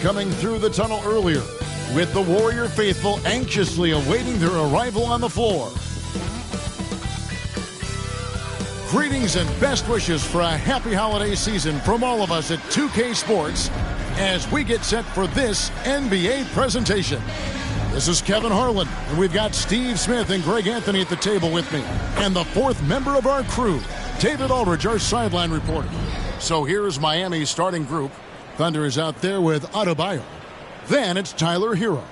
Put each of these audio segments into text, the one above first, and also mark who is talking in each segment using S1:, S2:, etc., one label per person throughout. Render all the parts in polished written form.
S1: coming through the tunnel earlier, with the Warrior faithful anxiously awaiting their arrival on the floor. Greetings and best wishes for a happy holiday season from all of us at 2K Sports as we get set for this NBA presentation. This is Kevin Harlan, and we've got Steve Smith and Greg Anthony at the table with me. And the fourth member of our crew, David Aldridge, our sideline reporter. So here's Miami's starting group. Thunder is out there with Adebayo. Then it's Tyler Hero.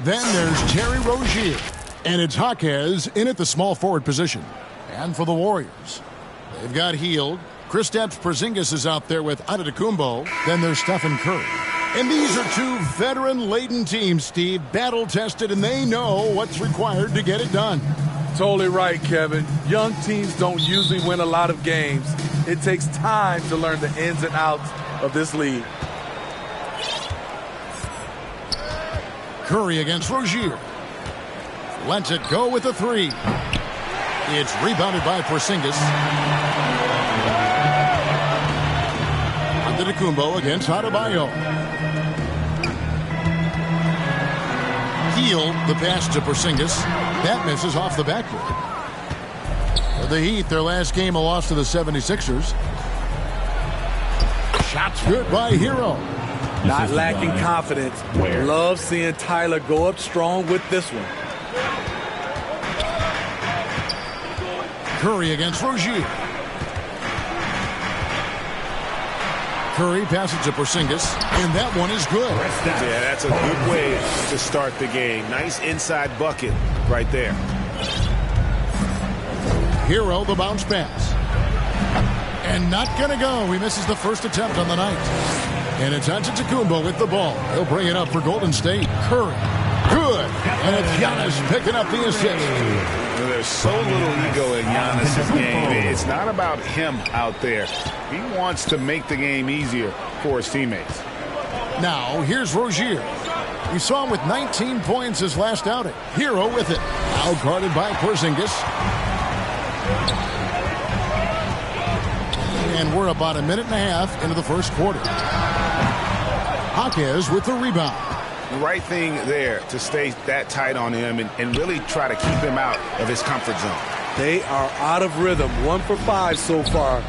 S1: Then there's Terry Rozier. And it's Jaquez in at the small forward position. And for the Warriors, they've got Hield. Kristaps Porzingis is out there with Antetokounmpo. Then there's Stephen Curry. And these are two veteran-laden teams, Steve, battle-tested, and they know what's required to get it done.
S2: Totally right, Kevin. Young teams don't usually win a lot of games. It takes time to learn the ins and outs of this league.
S1: Curry against Rozier. Lets it go with a three. It's rebounded by Porzingis. Antetokounmpo against Adebayo. Hield the pass to Porzingis. That misses off the backboard. For the Heat, their last game a loss to the 76ers. Shots good by Hero.
S2: Not lacking confidence. Love seeing Tyler go up strong with this one.
S1: Curry against Rozier. Curry passes to Porzingis, and that one is good.
S3: Yeah, that's a good way to start the game. Nice inside bucket right there.
S1: Hero, the bounce pass. And not going to go. He misses the first attempt on the night. And it's Antetokounmpo with the ball. He'll bring it up for Golden State. Curry. Good. And it's Giannis picking up the assist.
S3: There's so little ego in Giannis' game. It's not about him out there. He wants to make the game easier for his teammates.
S1: Now, here's Rozier. We saw him with 19 points his last outing. Hero with it. Now guarded by Porzingis. And we're about a minute and a half into the first quarter. Jaquez with the rebound.
S3: The right thing there to stay that tight on him and really try to keep him out of his comfort zone.
S2: They are out of rhythm, 1 for 5 so far.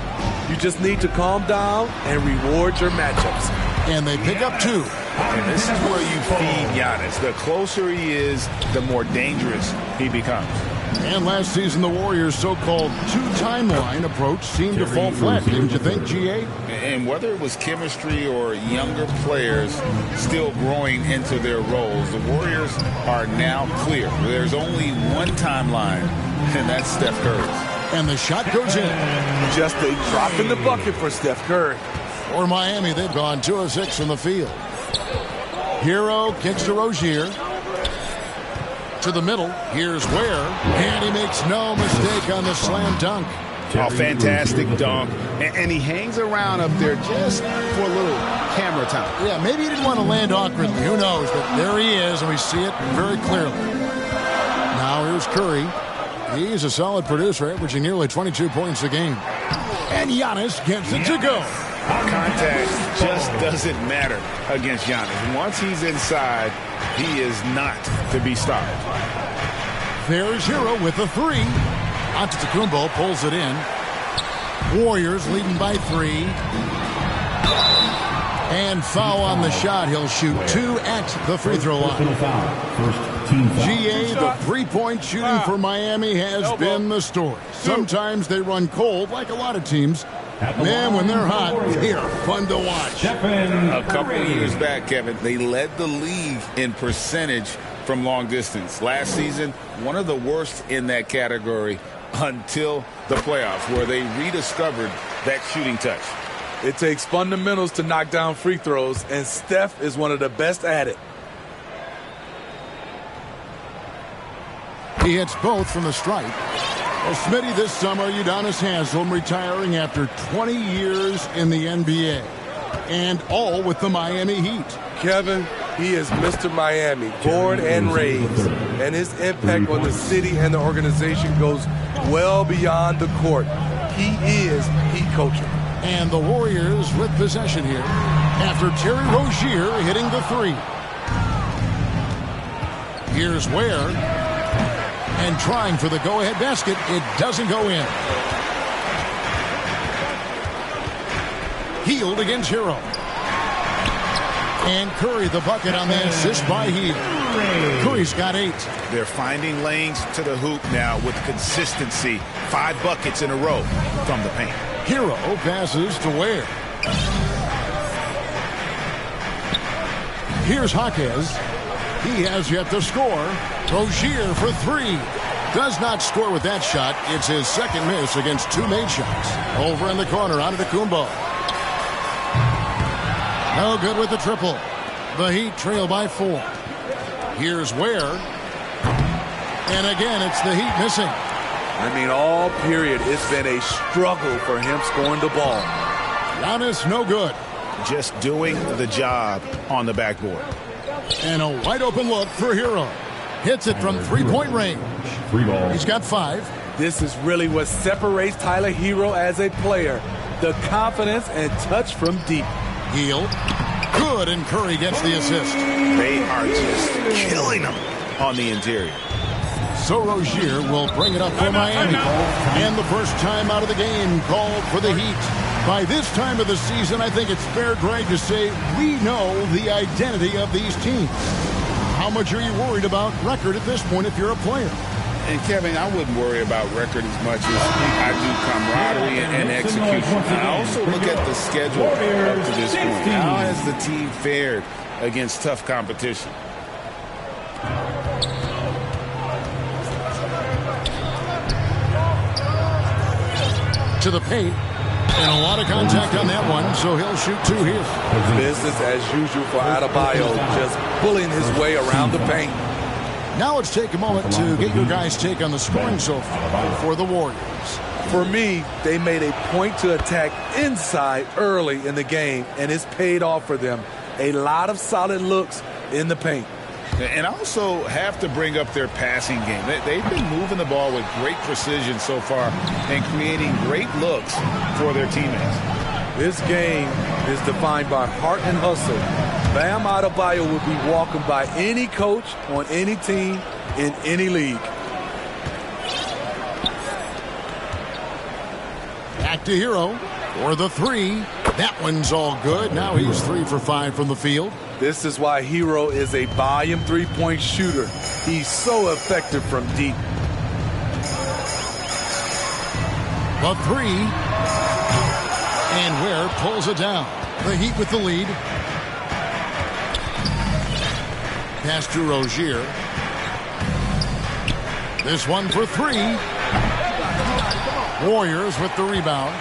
S2: You just need to calm down and reward your matchups.
S1: And they pick up 2.
S3: And this is where you feed Giannis. The closer he is, the more dangerous he becomes.
S1: And last season, the Warriors' so-called two-timeline approach seemed to fall flat, didn't you think, G.A.?
S3: And whether it was chemistry or younger players still growing into their roles, the Warriors are now clear. There's only one timeline, and that's Steph Curry's.
S1: And the shot goes in.
S2: Just a drop in the bucket for Steph Curry.
S1: For Miami, they've gone 2 of 6 from the field. Hero kicks to Rozier. To the middle. Here's Ware. And he makes no mistake on the slam dunk.
S3: Oh, fantastic dunk. And he hangs around up there just for a little camera time.
S1: Yeah, maybe he didn't want to land awkwardly. Who knows? But there he is, and we see it very clearly. Now here's Curry. He's a solid producer, averaging nearly 22 points a game. And Giannis gets it to go.
S3: Contact just doesn't matter against Giannis. Once he's inside, he is not to be stopped.
S1: There's Hero with a 3. Antetokounmpo pulls it in. Warriors leading by 3. And foul on the shot. He'll shoot 2 at the free throw line. GA, the three-point shooting for Miami has been the story. Sometimes they run cold, like a lot of teams. Man, when they're hot, they are fun to watch.
S3: A couple of years back, Kevin, they led the league in percentage from long distance. Last season, one of the worst in that category until the playoffs, where they rediscovered that shooting touch.
S2: It takes fundamentals to knock down free throws, and Steph is one of the best at it.
S1: He hits both from the stripe. Well, Smitty, this summer, Udonis Haslem retiring after 20 years in the NBA. And all with the Miami Heat.
S2: Kevin, he is Mr. Miami, born and raised. And his impact on the city and the organization goes well beyond the court. He is Heat coaching.
S1: And the Warriors with possession here. after Terry Rozier hitting the three. Here's Ware. And trying for the go-ahead basket. It doesn't go in. Hield against Hero. And Curry the bucket on the assist by Hield. Curry's got 8.
S3: They're finding lanes to the hoop now with consistency. 5 buckets in a row from the paint.
S1: Hero passes to Ware. Here's Jaquez. He has yet to score. Rozier for 3. Does not score with that shot. It's his second miss against 2 made shots. Over in the corner, Antetokounmpo. No good with the triple. The Heat trail by 4. Here's Ware. And again, it's the Heat missing.
S2: I mean, all period, it's been a struggle for him scoring the ball.
S1: Giannis, no good.
S3: Just doing the job on the backboard.
S1: And a wide open look for Hero. Hits it from 3-point range. He's got 5.
S2: This is really what separates Tyler Hero as a player. The confidence and touch from deep.
S1: Hield. Good, and Curry gets the assist.
S3: They are just killing them on the interior.
S1: So Rozier will bring it up for Miami. And the first time out of the game called for the Heat. By this time of the season, I think it's fair, Greg, to say we know the identity of these teams. How much are you worried about record at this point if you're a player?
S3: And, Kevin, I wouldn't worry about record as much as I do camaraderie and execution. I also look at the schedule up to this point. How has the team fared against tough competition?
S1: To the paint. And a lot of contact on that one, so he'll shoot 2 here.
S2: Business as usual for Adebayo, just pulling his way around the paint.
S1: Now let's take a moment to get your guys' take on the scoring so far for the Warriors.
S2: For me, they made a point to attack inside early in the game, and it's paid off for them. A lot of solid looks in the paint.
S3: And I also have to bring up their passing game. They've been moving the ball with great precision so far and creating great looks for their teammates.
S2: This game is defined by heart and hustle. Bam Adebayo will be welcomed by any coach on any team in any league.
S1: Back to Hero for the 3. That one's all good. Now he's 3 for 5 from the field.
S2: This is why Hero is a volume 3-point shooter. He's so effective from deep.
S1: The 3. And Ware pulls it down. The Heat with the lead. Pass to Rozier. This one for 3. Warriors with the rebound.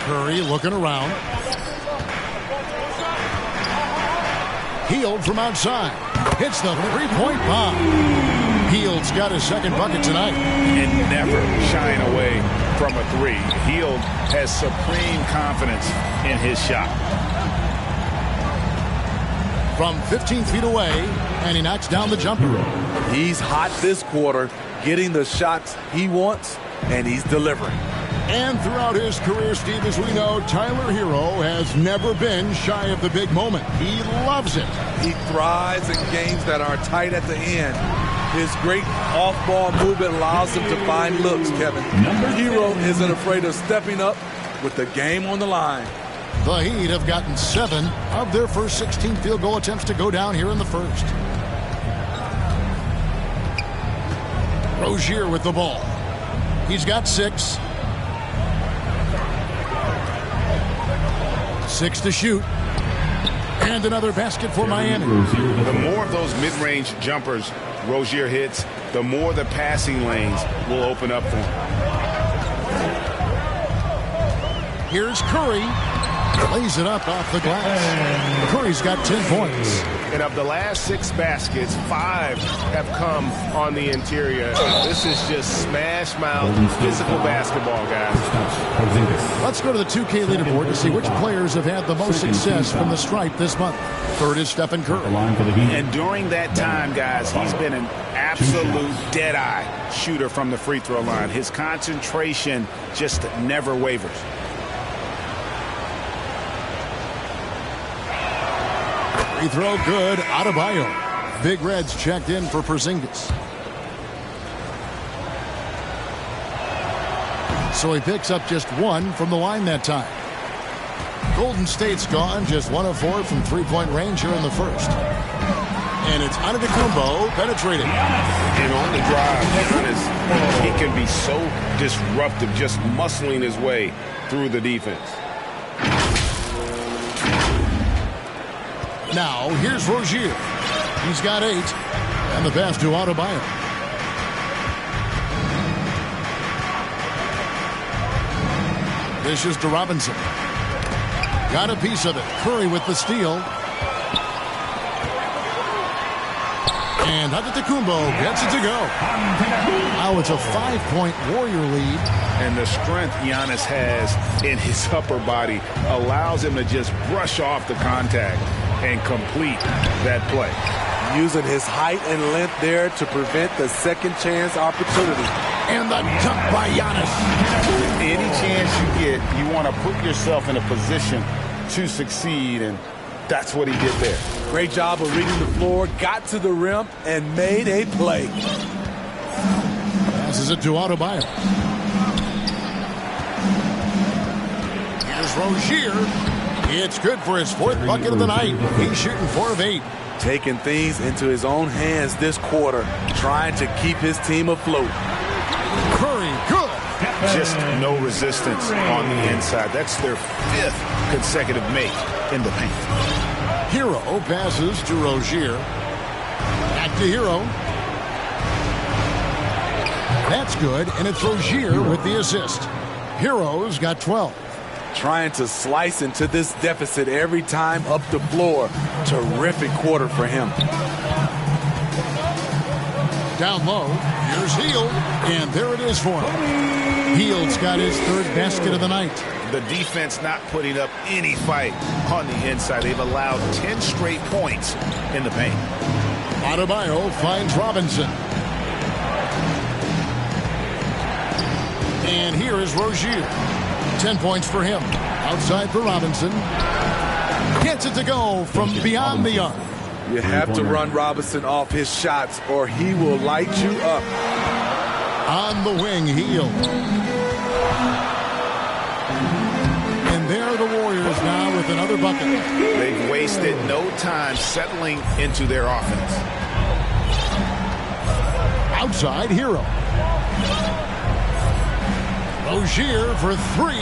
S1: Curry looking around. Hield from outside. Hits the 3-point bomb. Hield's got his second bucket tonight.
S3: And never shying away from a 3. Hield has supreme confidence in his shot.
S1: From 15 feet away, and he knocks down the jumper.
S2: He's hot this quarter, getting the shots he wants, and he's delivering.
S1: And throughout his career, Steve, as we know, Tyler Hero has never been shy of the big moment. He loves it.
S2: He thrives in games that are tight at the end. His great off-ball movement allows him to find looks, Kevin. Hero isn't afraid of stepping up with the game on the line.
S1: The Heat have gotten 7 of their first 16 field goal attempts to go down here in the first. Rozier with the ball. He's got 6. 6 to shoot. And another basket for Miami.
S3: The more of those mid-range jumpers Rozier hits, the more the passing lanes will open up for him.
S1: Here's Curry. Lays it up off the glass. Curry's got 10 points.
S4: And of the last 6 baskets, 5 have come on the interior. This is just smash mouth physical basketball, guys.
S1: Let's go to the 2K leaderboard to see which players have had the most success from the stripe this month. Third is Stephen Curry.
S3: And during that time, guys, he's been an absolute dead-eye shooter from the free throw line. His concentration just never wavers.
S1: Free throw good. Adebayo. Big Reds checked in for Porzingis. So he picks up just one from the line that time. Golden State's gone just 1 of 4 from three-point range here in the first. And it's Antetokounmpo penetrating.
S3: And on the drive, he can be so disruptive, just muscling his way through the defense.
S1: Now, here's Rozier. He's got 8. And the pass to Adebayo. This is to Robinson. Got a piece of it. Curry with the steal. And Antetokounmpo gets it to go. Now it's a 5-point Warrior lead.
S3: And the strength Giannis has in his upper body allows him to just brush off the contact and complete that play.
S2: Using his height and length there to prevent the second chance opportunity.
S1: And the dunk by Giannis.
S3: Any chance you get, you want to put yourself in a position to succeed, and that's what he did there.
S2: Great job of reading the floor, got to the rim, and made a play.
S1: Passes it to Adebayo. Here's Rozier. It's good for his 4th bucket of the night. He's shooting 4 of 8.
S2: Taking things into his own hands this quarter, trying to keep his team afloat.
S1: Curry, good.
S3: Just no resistance on the inside. That's their 5th consecutive make in the paint.
S1: Hero passes to Rozier. Back to Hero. That's good, and it's Rozier with the assist. Hero's got 12.
S2: Trying to slice into this deficit every time up the floor. Terrific quarter for him.
S1: Down low, here's Hield, and there it is for him. Hield's got his 3rd basket of the night.
S3: The defense not putting up any fight on the inside. They've allowed 10 straight points in the paint.
S1: Adebayo finds Robinson. And here is Rozier. 10 points for him. Outside for Robinson. Gets it to go from beyond the arc.
S2: You have to run Robinson off his shots or he will light you up.
S1: On the wing, Hield. And there are the Warriors now with another bucket.
S3: They've wasted no time settling into their offense.
S1: Outside, Hero. Rozier for 3.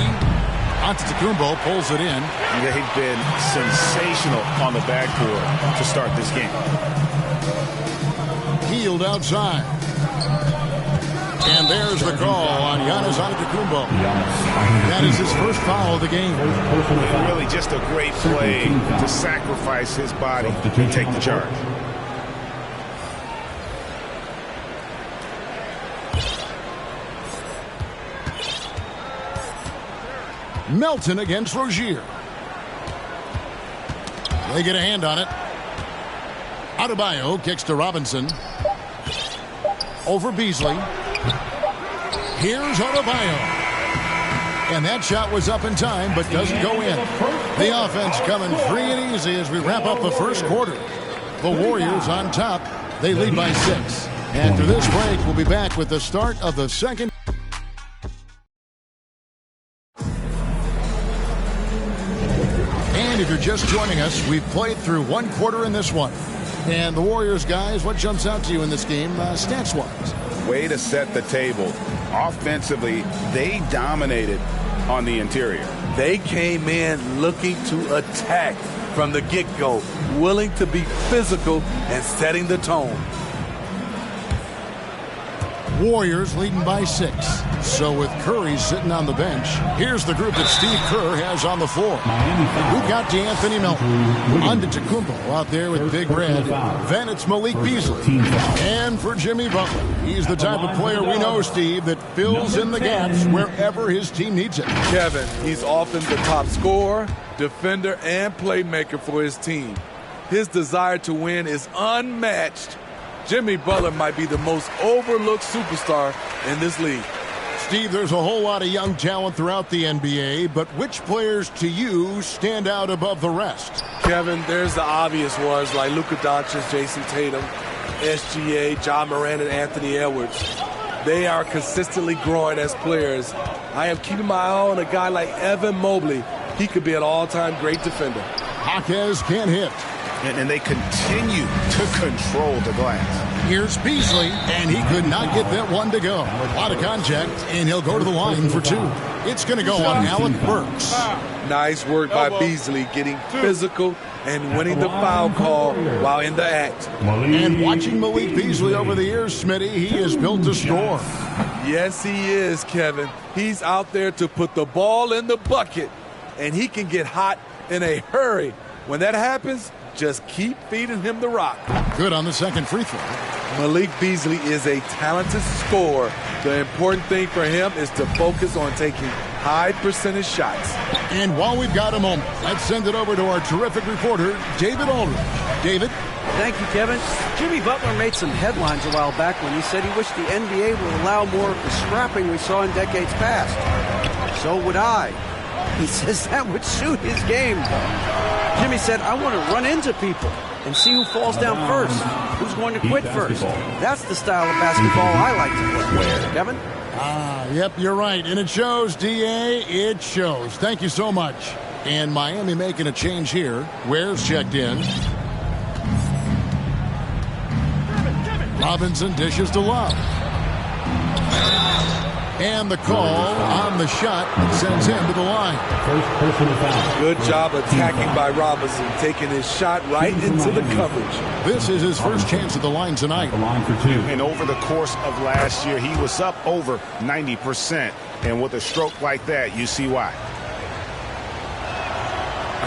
S1: Antetokounmpo pulls it in.
S3: They've been sensational on the backboard to start this game.
S1: Hield outside. And there's the call on Giannis Antetokounmpo. That is his first foul of the game.
S3: Really just a great play to sacrifice his body and take the charge.
S1: Melton against Rozier. They get a hand on it. Adebayo kicks to Robinson. Over Beasley. Here's Adebayo. And that shot was up in time, but doesn't go in. The offense coming free and easy as we wrap up the first quarter. The Warriors on top. They lead by 6. After this break, we'll be back with the start of the second. If you're just joining us, we've played through 1 quarter in this one. And the Warriors, guys, what jumps out to you in this game, stats-wise?
S3: Way to set the table. Offensively, they dominated on the interior.
S2: They came in looking to attack from the get-go, willing to be physical and setting the tone.
S1: Warriors leading by 6. So with Curry sitting on the bench, here's the group that Steve Kerr has on the floor. We've got DeAnthony Melton, Antetokounmpo out there with Big Red. Then it's Malik Beasley. And for Jimmy Butler, he's the type of player we know, Steve, that fills in the gaps wherever his team needs it.
S2: Kevin, he's often the top scorer, defender, and playmaker for his team. His desire to win is unmatched. Jimmy Butler might be the most overlooked superstar in this league.
S1: Steve, there's a whole lot of young talent throughout the NBA, but which players to you stand out above the rest?
S2: Kevin, there's the obvious ones like Luka Doncic, Jason Tatum, SGA, John Moran, and Anthony Edwards. They are consistently growing as players. I am keeping my eye on a guy like Evan Mobley. He could be an all-time great defender.
S1: Jaquez can't hit.
S3: And they continue to control the glass.
S1: Here's Beasley, and he could not get that one to go. A lot of contact, and he'll go to the line for 2. It's going to go on Alec Burks.
S2: Nice work by Beasley, getting physical and winning the foul call while in the act.
S1: And watching Malik Beasley over the years, Smitty, he is built to score.
S2: Yes, he is, Kevin. He's out there to put the ball in the bucket, and he can get hot in a hurry. When that happens, just keep feeding him the rock.
S1: Good on the second free throw.
S2: Malik Beasley is a talented scorer. The important thing for him is to focus on taking high percentage shots.
S1: And while we've got a moment, let's send it over to our terrific reporter, David Aldridge. David?
S5: Thank you, Kevin. Jimmy Butler made some headlines a while back when he said he wished the NBA would allow more of the scrapping we saw in decades past. So would I. He says that would suit his game. Jimmy said, I want to run into people and see who falls down first, who's going to quit first. That's the style of basketball I like to play. Kevin?
S1: Yep, you're right. And it shows, D.A., it shows. Thank you so much. And Miami making a change here. Ware's checked in. Robinson dishes to Love. And the call on the shot sends him to the line.
S6: First personal foul.
S2: Good job attacking by Robinson, taking his shot right into the coverage.
S1: This is his first chance at the line tonight.
S6: The line for 2.
S4: And over the course of last year, he was up over 90%. And with a stroke like that, you see why.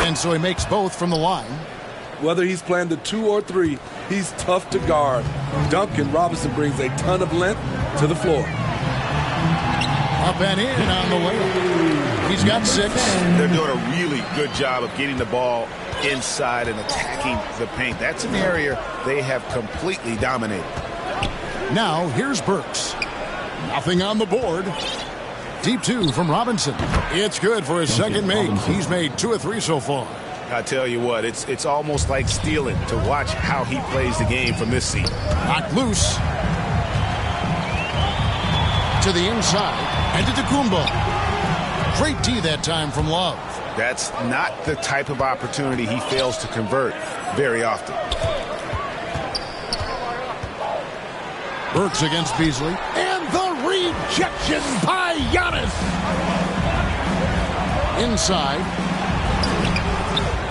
S1: And so he makes both from the line.
S2: Whether he's playing the 2 or 3, he's tough to guard. Duncan Robinson brings a ton of length to the floor.
S1: Up and in on the way. He's got 6.
S3: They're doing a really good job of getting the ball inside and attacking the paint. That's an area they have completely dominated.
S1: Now, here's Burks. Nothing on the board. Deep 2 from Robinson. It's good for his second make. He's made 2 of 3 so far.
S3: I tell you what, it's almost like stealing to watch how he plays the game from this seat.
S1: Knocked loose. To the inside. And to Tacumbo. Great D that time from Love.
S3: That's not the type of opportunity he fails to convert very often.
S1: Burks against Beasley. And the rejection by Giannis. Inside.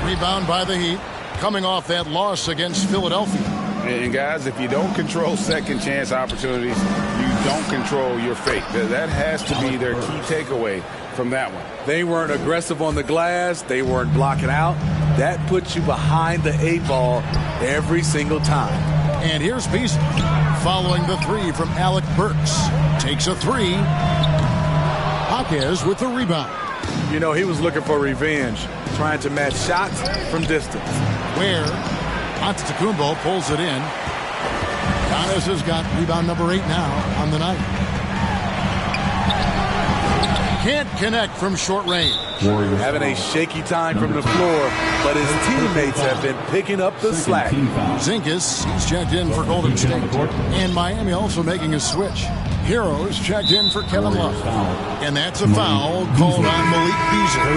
S1: Rebound by the Heat. Coming off that loss against Philadelphia.
S3: And guys, if you don't control second chance opportunities, you don't control your fate. That has to be their key takeaway from that one.
S2: They weren't aggressive on the glass. They weren't blocking out. That puts you behind the 8 ball every single time.
S1: And here's Beasley following the 3 from Alec Burks. Takes a 3. Jaquez with the rebound.
S2: You know, he was looking for revenge, trying to match shots from distance.
S1: Where Antetokounmpo pulls it in. Giannis has got rebound number 8 now on the night. Can't connect from short range.
S2: Having a shaky time from the floor, but his teammates have been picking up the slack.
S1: Zinkas, he's checked in for Golden State. And Miami also making a switch. Heroes checked in for Kevin Love. And that's a foul called on Malik Beasley.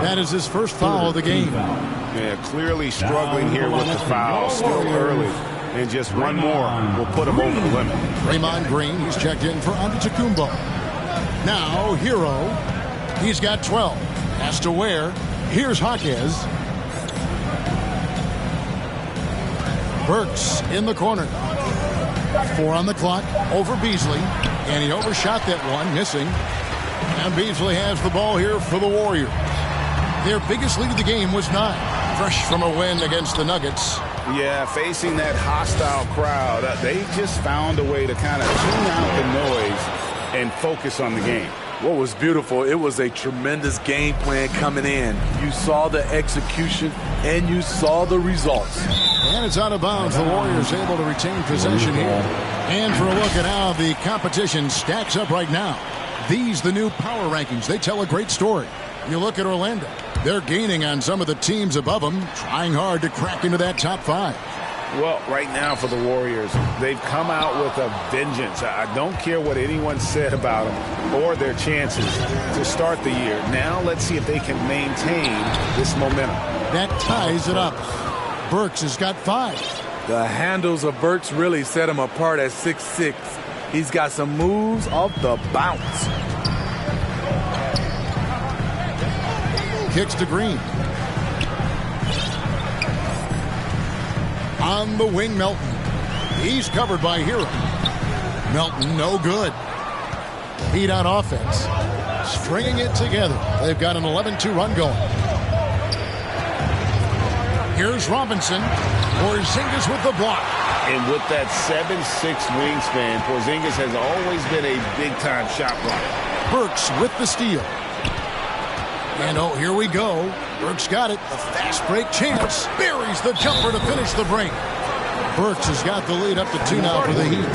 S1: That is his first foul of the game.
S4: Yeah, clearly struggling here with the foul. Still early. And just one more will put him over the limit.
S1: Draymond Green, he's checked in for Antetokounmpo. Now, Hero, he's got 12. Has to wear. Here's Jaquez. Burks in the corner. 4 on the clock over Beasley. And he overshot that one, missing. And Beasley has the ball here for the Warriors. Their biggest lead of the game was 9. Fresh from a win against the Nuggets.
S3: Yeah, facing that hostile crowd, they just found a way to kind of tune out the noise and focus on the game.
S2: What was beautiful, it was a tremendous game plan coming in. You saw the execution and you saw the results.
S1: And it's out of bounds. The Warriors able to retain possession here. And for a look at how the competition stacks up right now. These, the new power rankings, they tell a great story. You look at Orlando. They're gaining on some of the teams above them, trying hard to crack into that top 5.
S4: Well, right now for the Warriors, they've come out with a vengeance. I don't care what anyone said about them or their chances to start the year. Now let's see if they can maintain this momentum.
S1: That ties it up. Burks has got 5.
S2: The handles of Burks really set him apart at 6'6". He's got some moves off the bounce.
S1: Kicks to Green. On the wing, Melton. He's covered by Hero. Melton, no good. Heat on offense. Stringing it together. They've got an 11-2 run going. Here's Robinson. Porzingis with the block.
S3: And with that 7'6" wingspan, Porzingis has always been a big-time shot blocker.
S1: Burks with the steal. And oh, here we go. Burks got it. A fast break chance. Buries the jumper to finish the break. Burks has got the lead up to 2 now for the Heat.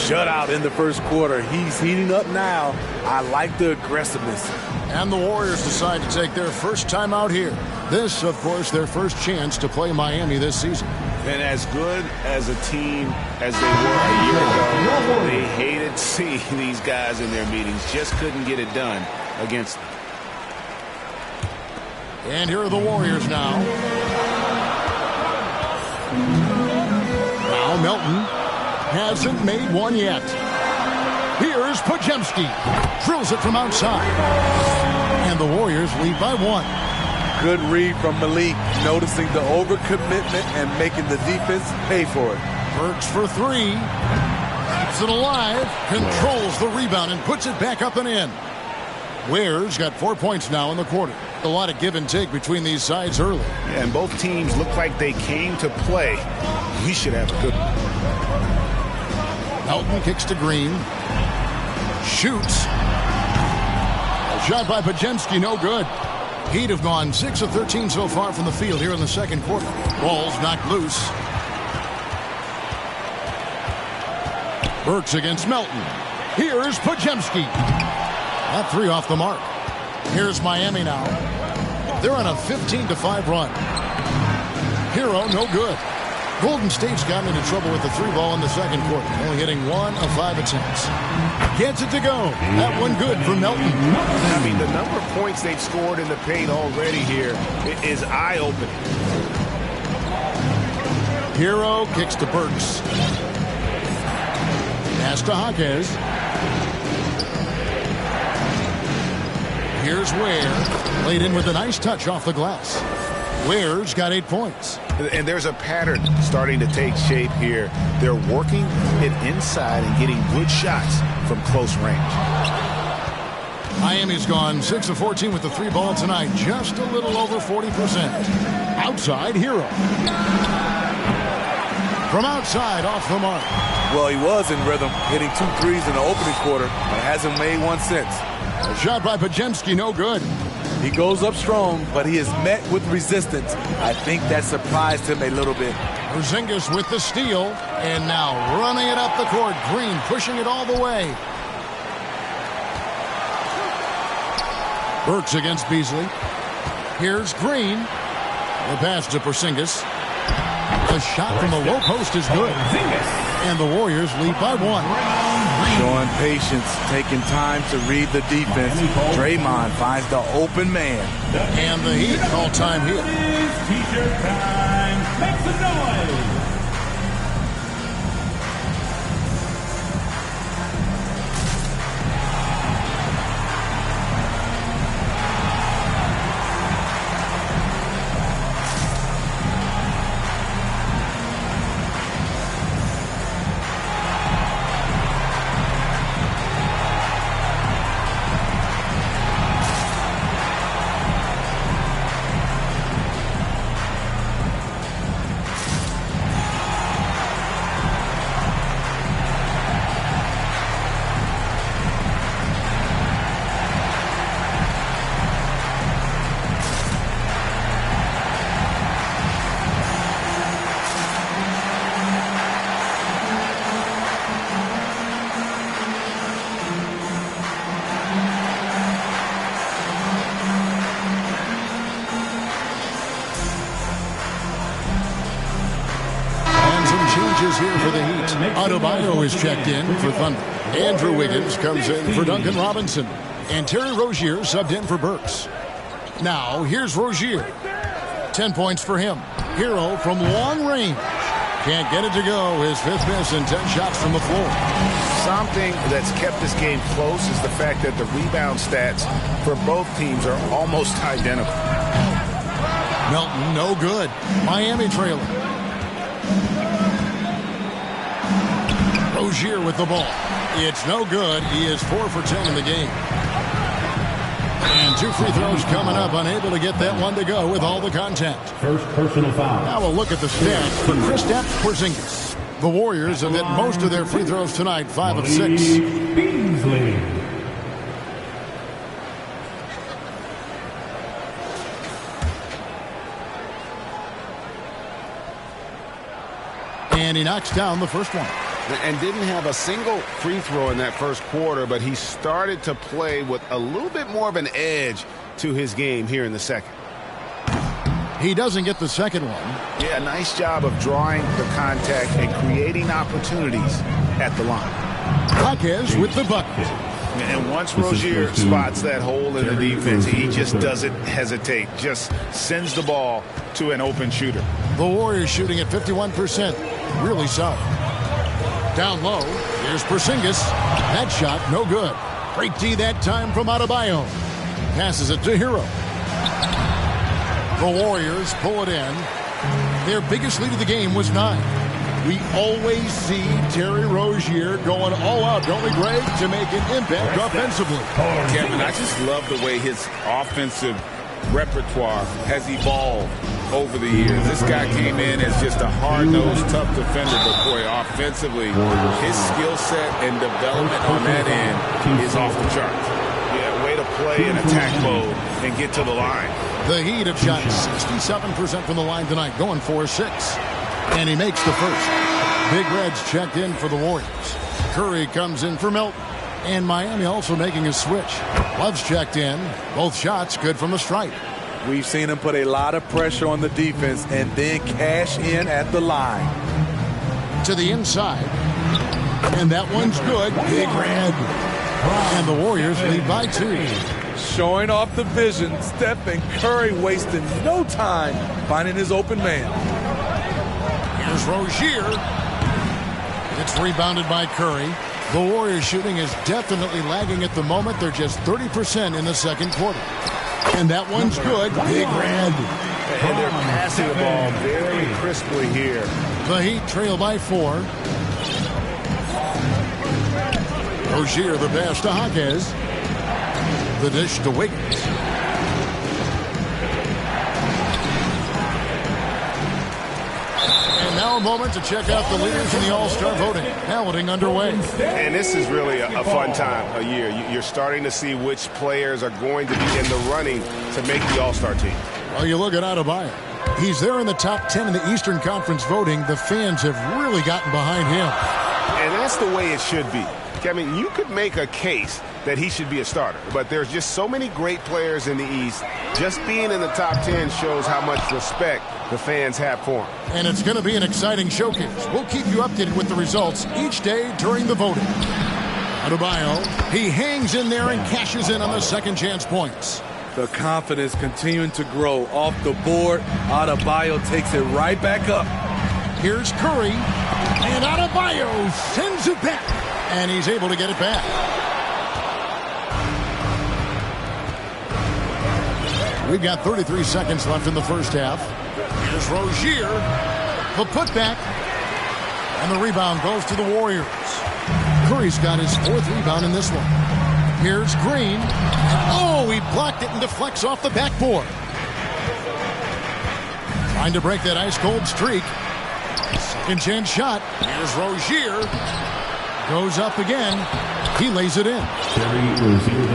S2: Shutout in the first quarter. He's heating up now. I like the aggressiveness.
S1: And the Warriors decide to take their first time out here. This, of course, their first chance to play Miami this season.
S4: And as good as a team as they were a year ago, they hated seeing these guys in their meetings. Just couldn't get it done against them.
S1: And here are the Warriors now. Now Melton hasn't made one yet. Here's Podziemski. Drills it from outside. And the Warriors lead by 1.
S2: Good read from Malik, noticing the overcommitment and making the defense pay for it.
S1: Burks for 3. Keeps it alive. Controls the rebound and puts it back up and in. Ware's got 4 points now in the quarter. A lot of give and take between these sides early.
S4: Yeah, and both teams look like they came to play. We should have a good one.
S1: Melton kicks to Green. Shoots. A shot by Podziemski, no good. Heat have gone 6 of 13 so far from the field here in the second quarter. Ball's knocked loose. Burks against Melton. Here's Podziemski. That 3 off the mark. Here's Miami now. They're on a 15-5 run. Hero, no good. Golden State's gotten into trouble with the 3 ball in the second quarter, only hitting 1 of 5 attempts. Gets it to go. That one good for Melton.
S4: I mean, the number of points they've scored in the paint already here is eye-opening.
S1: Hero kicks to Burks. Pass to Jaquez. Here's Ware. Laid in with a nice touch off the glass. Ware's got 8 points.
S4: And there's a pattern starting to take shape here. They're working it inside and getting good shots from close range.
S1: Miami's gone 6 of 14 with the 3 ball tonight. Just a little over 40%. Outside, Hero. From outside, off the mark.
S2: Well, he was in rhythm, hitting 2 threes in the opening quarter, but hasn't made one since.
S1: A shot by Podziemski, no good.
S2: He goes up strong, but he is met with resistance. I think that surprised him a little bit.
S1: Porzingis with the steal, and now running it up the court. Green pushing it all the way. Burks against Beasley. Here's Green. The pass to Porzingis. The shot from the low post is good. And the Warriors lead by 1.
S2: Showing patience, taking time to read the defense. Draymond finds the open man.
S1: And the Heat call time here.
S6: T-shirt time. Make some noise.
S1: changes here for the Heat. Adebayo is checked in for Thunder. Andrew Wiggins comes in for Duncan Robinson. And Terry Rozier subbed in for Burks. Now, here's Rozier. 10 points for him. Hero from long range. Can't get it to go. His 5th miss and 10 shots from the floor.
S4: Something that's kept this game close is the fact that the rebound stats for both teams are almost identical.
S1: Melton, no good. Miami trailing. Rozier with the ball. It's no good. He is 4 for 10 in the game. And 2 free throws coming up. Unable to get that one to go with all the contact.
S6: First personal foul.
S1: Now we'll look at the stats for Kristaps Porzingis. The Warriors have hit most of their free throws tonight, 5 of 6.
S6: Beasley.
S1: And he knocks down the first one.
S4: And didn't have a single free throw in that first quarter, but he started to play with a little bit more of an edge to his game here in the second.
S1: He doesn't get the second one.
S4: Yeah, nice job of drawing the contact and creating opportunities at the line.
S1: Jaquez with the bucket.
S4: And once Rozier spots that hole in the defense, he just doesn't hesitate. Just sends the ball to an open shooter.
S1: The Warriors shooting at 51%. Really solid. Down low, here's Porzingis. That shot, no good. Great D that time from Adebayo. Passes it to Hero. The Warriors pull it in. Their biggest lead of the game was 9. We always see Terry Rozier going all out, don't we, Greg, to make an impact offensively.
S3: Kevin, I just love the way his offensive repertoire has evolved over the years. This guy came in as just a hard-nosed, tough defender, but boy, offensively, his skill set and development on that end is off the charts.
S4: Yeah, way to play in attack mode and get to the line.
S1: The Heat have shot 67% from the line tonight, going 4-6. And he makes the first. Big Red's checked in for the Warriors. Curry comes in for Melton. And Miami also making a switch. Love's checked in. Both shots good from the stripe.
S2: We've seen him put a lot of pressure on the defense and then cash in at the line.
S1: To the inside. And that one's good. Big Red. And the Warriors lead by 2.
S2: Showing off the vision, Stephen Curry wasting no time finding his open man.
S1: Here's Rozier. It's rebounded by Curry. The Warriors shooting is definitely lagging at the moment. They're just 30% in the second quarter. And that one's good. Big Red.
S4: And they're passing the ball very crisply here.
S1: The Heat trail by 4. Rozier the pass to Jaquez. The dish to Wiggins. And now a moment to check out the leaders in the All-Star voting. Balloting underway.
S4: And this is really a fun time of year. You're starting to see which players are going to be in the running to make the All-Star team.
S1: Well, you look at Adebayo. He's there in the top 10 in the Eastern Conference voting. The fans have really gotten behind him.
S4: And that's the way it should be. I mean, you could make a case that he should be a starter, but there's just so many great players in the East. Just being in the top 10 shows how much respect the fans have for him.
S1: And it's going to be an exciting showcase. We'll keep you updated with the results each day during the voting. Adebayo, he hangs in there and cashes in on the second chance points.
S2: The confidence continuing to grow off the board. Adebayo takes it right back up.
S1: Here's Curry, and Adebayo sends it back, and he's able to get it back. We've got 33 seconds left in the first half. Here's Rozier, the putback, and the rebound goes to the Warriors. Curry's got his 4th rebound in this one. Here's Green. Oh, he blocked it and deflects off the backboard. Trying to break that ice-cold streak. Second chance shot. Here's Rozier. Goes up again. He lays it in.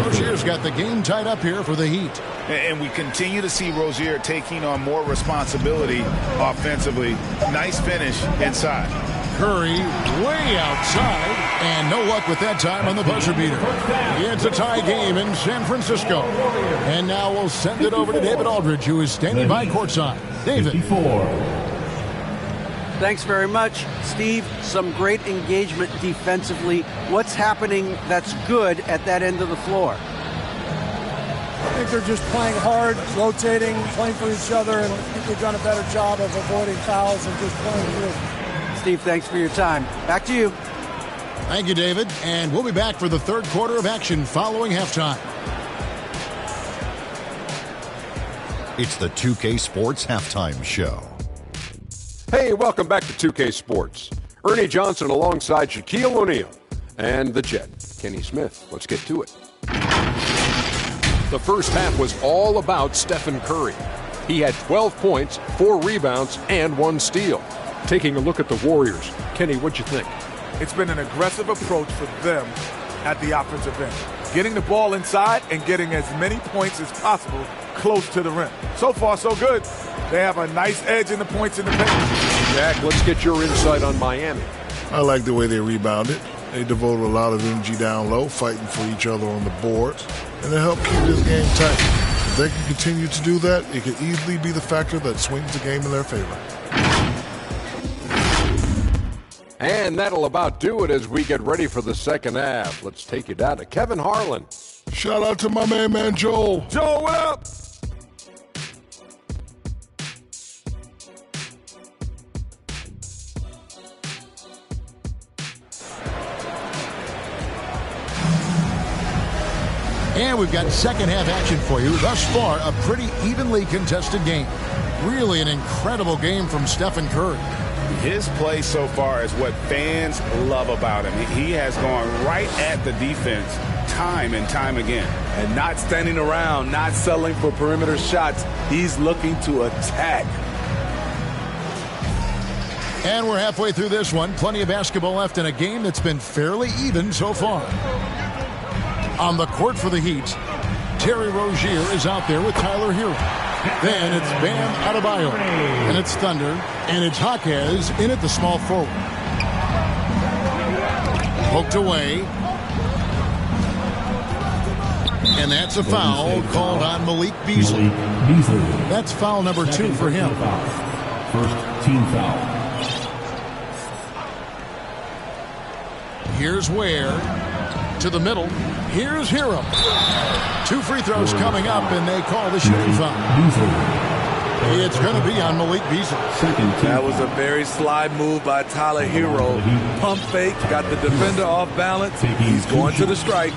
S1: Rozier's got the game tied up here for the Heat.
S4: And we continue to see Rozier taking on more responsibility offensively. Nice finish inside.
S1: Curry way outside, and no luck with that time on the buzzer beater. It's a tie game in San Francisco. And now we'll send it over to David Aldridge, who is standing by courtside. David.
S5: Thanks very much, Steve. Some great engagement defensively. What's happening that's good at that end of the floor?
S7: I think they're just playing hard, rotating, playing for each other, and I think they've done a better job of avoiding fouls and just playing through.
S5: Steve, thanks for your time. Back to you.
S1: Thank you, David. And we'll be back for the third quarter of action following halftime.
S8: It's the 2K Sports Halftime Show.
S9: Hey, welcome back to 2K Sports. Ernie Johnson alongside Shaquille O'Neal and the Jet, Kenny Smith. Let's get to it. The first half was all about Stephen Curry. He had 12 points, 4 rebounds, and 1 steal. Taking a look at the Warriors, Kenny, what'd you think?
S2: It's been an aggressive approach for them at the offensive end. Getting the ball inside and getting as many points as possible close to the rim. So far, so good. They have a nice edge in the points in the paint.
S9: Jack, let's get your insight on Miami.
S10: I like the way they rebounded. They devoted a lot of energy down low, fighting for each other on the boards, and they helped keep this game tight. If they can continue to do that, it could easily be the factor that swings the game in their favor.
S9: And that'll about do it as we get ready for the second half. Let's take you down to Kevin Harlan.
S10: Shout out to my man Joel.
S2: Joel, what up?
S1: And we've got second half action for you. Thus far, a pretty evenly contested game. Really an incredible game from Stephen Curry.
S4: His play so far is what fans love about him. He has gone right at the defense time and time again.
S2: And not standing around, not settling for perimeter shots. He's looking to attack.
S1: And we're halfway through this one. Plenty of basketball left in a game that's been fairly even so far. On the court for the Heat, Terry Rozier is out there with Tyler Hero. Then it's Bam Adebayo, and it's Thunder, and it's Jaquez in at the small forward. Poked away. And that's a foul called on Malik Beasley. That's foul number 2 for him.
S6: First team foul.
S1: Here's Ware to the middle. Here's Hero. 2 free throws coming up, and they call the shooting foul. It's going to be on Malik Beasley.
S2: That was a very sly move by Tyler Hero. Pump fake, got the defender off balance. He's going to the stripe.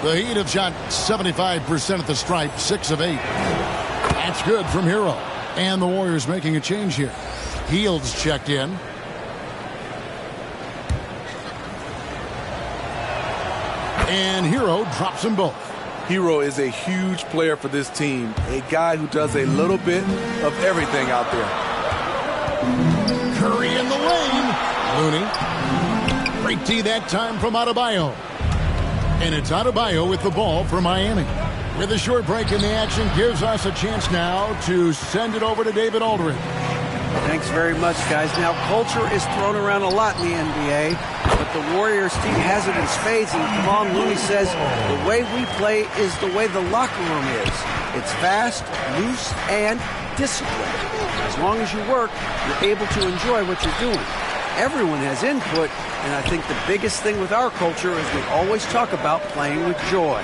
S1: The Heat have shot 75% at the stripe, 6 of 8. That's good from Hero. And the Warriors making a change here. Heald's checked in. And Hero drops them both.
S2: Hero is a huge player for this team. A guy who does a little bit of everything out there.
S1: Curry in the lane. Looney. Great D that time from Adebayo. And it's Adebayo with the ball for Miami. With a short break in the action, gives us a chance now to send it over to David Aldridge.
S5: Thanks very much, guys. Now, culture is thrown around a lot in the NBA, but the Warriors team has it in spades, and Kevon Looney says the way we play is the way the locker room is. It's fast, loose, and disciplined. As long as you work, you're able to enjoy what you're doing. Everyone has input, and I think the biggest thing with our culture is we always talk about playing with joy.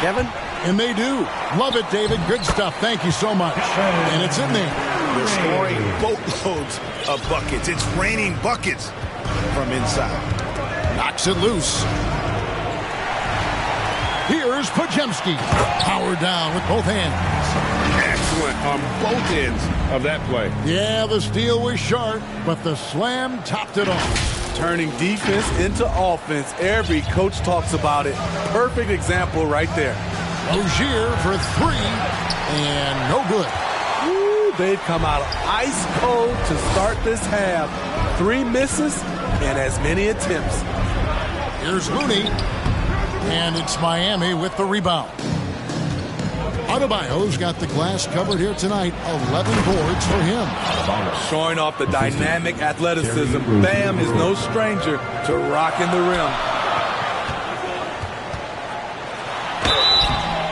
S5: Kevin?
S1: And they do. Love it, David. Good stuff. Thank you so much. And it's in there.
S4: They're scoring boatloads of buckets. It's raining buckets from inside.
S1: Knocks it loose. Here's Podziemski. Powered down with both hands.
S4: Excellent on both ends of that play.
S1: Yeah, the steal was sharp, but the slam topped it off.
S2: Turning defense into offense. Every coach talks about it. Perfect example right there.
S1: Rozier for 3, and no good.
S2: Ooh, they've come out ice cold to start this half. 3 misses and as many attempts.
S1: Here's Looney, and it's Miami with the rebound. Adebayo's got the glass covered here tonight. 11 boards for him.
S2: Showing off the dynamic athleticism. Bam is no stranger to rocking the rim.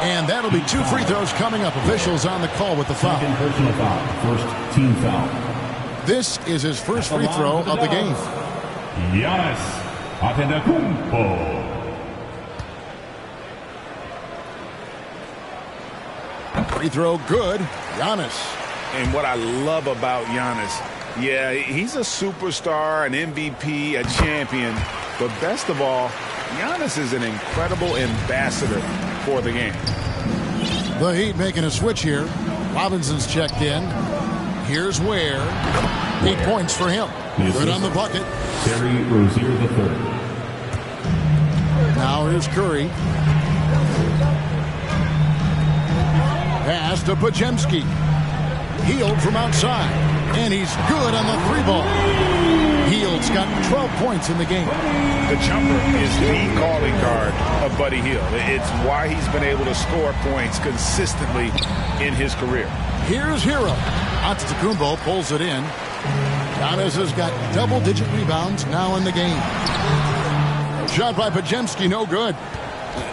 S1: And that'll be 2 free throws coming up. Officials on the call with the foul.
S6: Second personal foul. First team foul.
S1: This is his first free throw of the game.
S6: Giannis Antetokounmpo.
S1: Free throw good. Giannis.
S4: And what I love about Giannis, yeah, he's a superstar, an MVP, a champion. But best of all, Giannis is an incredible ambassador for the game.
S1: The Heat making a switch here. Robinson's checked in. Here's Ware. 8 points for him. Good on the bucket.
S6: Terry Rozier III.
S1: Now here's Curry. Pass to Pajemski. Hield from outside. And he's good on the 3-ball. Hield's got 12 points in the game.
S4: The jumper is the calling card of Buddy Hield. It's why he's been able to score points consistently in his career.
S1: Here's Hero. Antetokounmpo pulls it in. Giannis has got double-digit rebounds now in the game. Shot by Pajemski, no good.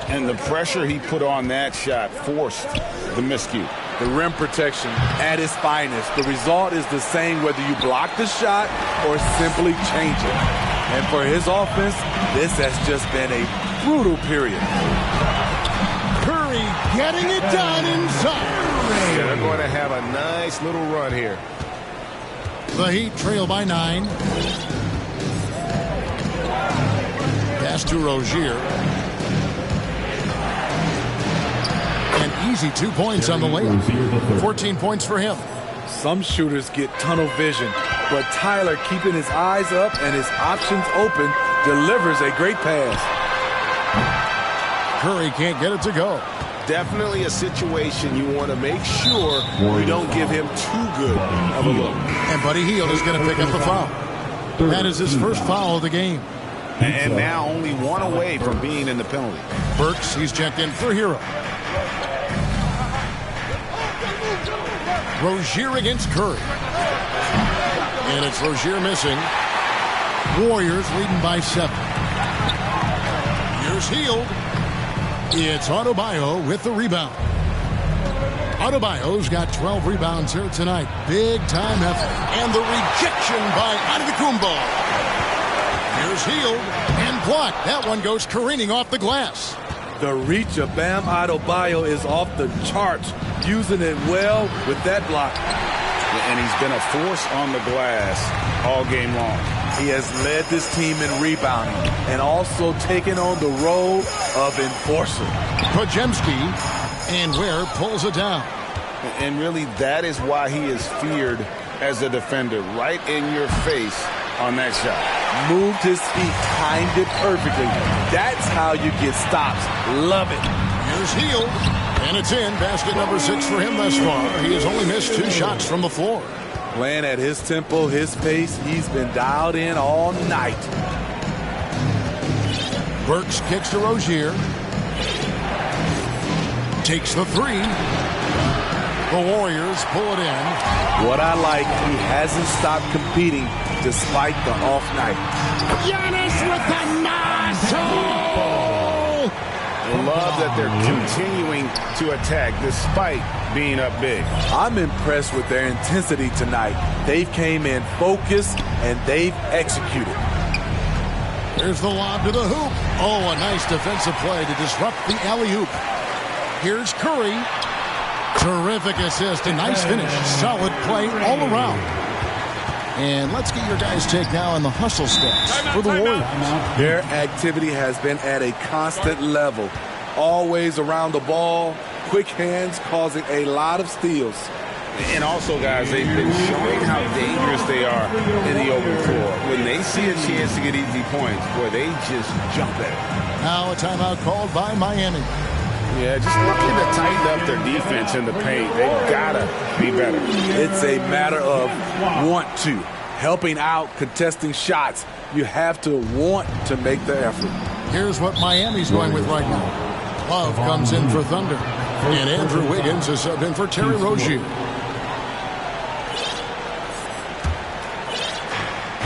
S4: And the pressure he put on that shot forced the miscue.
S2: The rim protection at its finest. The result is the same whether you block the shot or simply change it. And for his offense, this has just been a brutal period.
S1: Curry getting it done inside.
S4: Yeah, they're going to have a nice little run here.
S1: The Heat trail by 9. Pass to Rozier. An easy 2 points on the layup. 14 points for him.
S2: Some shooters get tunnel vision, but Tyler, keeping his eyes up and his options open, delivers a great pass.
S1: Curry can't get it to go.
S4: Definitely a situation you want to make sure you don't give him too good of a look.
S1: And Buddy Hield is going to pick up the foul. That is his first foul of the game.
S4: And now only one away from being in the penalty.
S1: Burks, he's checked in for Hero. Rozier against Curry. And it's Rozier missing. Warriors leading by 7. Here's Hield. It's Adebayo with the rebound. Adebayo's got 12 rebounds here tonight. Big time effort. And the rejection by Antetokounmpo. Here's Hield and blocked. That one goes careening off the glass.
S2: The reach of Bam Adebayo is off the charts, using it well with that block.
S4: And he's been a force on the glass all game long.
S2: He has led this team in rebounding and also taken on the role of enforcer.
S1: Pajemski, and Ware pulls it down.
S4: And really, that is why he is feared as a defender, right in your face on that shot.
S2: Moved his feet, timed it perfectly. That's how you get stops. Love it.
S1: Here's Hield, and it's in. Basket number 6 for him thus far. He has only missed 2 shots from the floor.
S2: Playing at his tempo, his pace, he's been dialed in all night.
S1: Burks kicks to Rozier. Takes the 3. The Warriors pull it in.
S2: What I like, he hasn't stopped competing despite the off night.
S1: Giannis with the nozzle!
S4: I love that they're continuing to attack despite being up big.
S2: I'm impressed with their intensity tonight. They've came in focused and they've executed.
S1: There's the lob to the hoop. Oh, a nice defensive play to disrupt the alley-oop. Here's Curry. Terrific assist. A nice finish. Solid play all around. And let's get your guys' take now on the hustle stats for the Warriors.
S2: Their activity has been at a constant level. Always around the ball. Quick hands causing a lot of steals.
S4: And also, guys, they've been showing how dangerous they are in the open floor. When they see a chance to get easy points, boy, they just jump at it.
S1: Now a timeout called by Miami.
S4: Yeah, just looking to tighten up their defense in the paint. They've got to be better.
S2: It's a matter of want to. Helping out, contesting shots. You have to want to make the effort.
S1: Here's what Miami's going with right now. Love comes in for Thunder. And Andrew Wiggins is subbed in for Terry Rozier.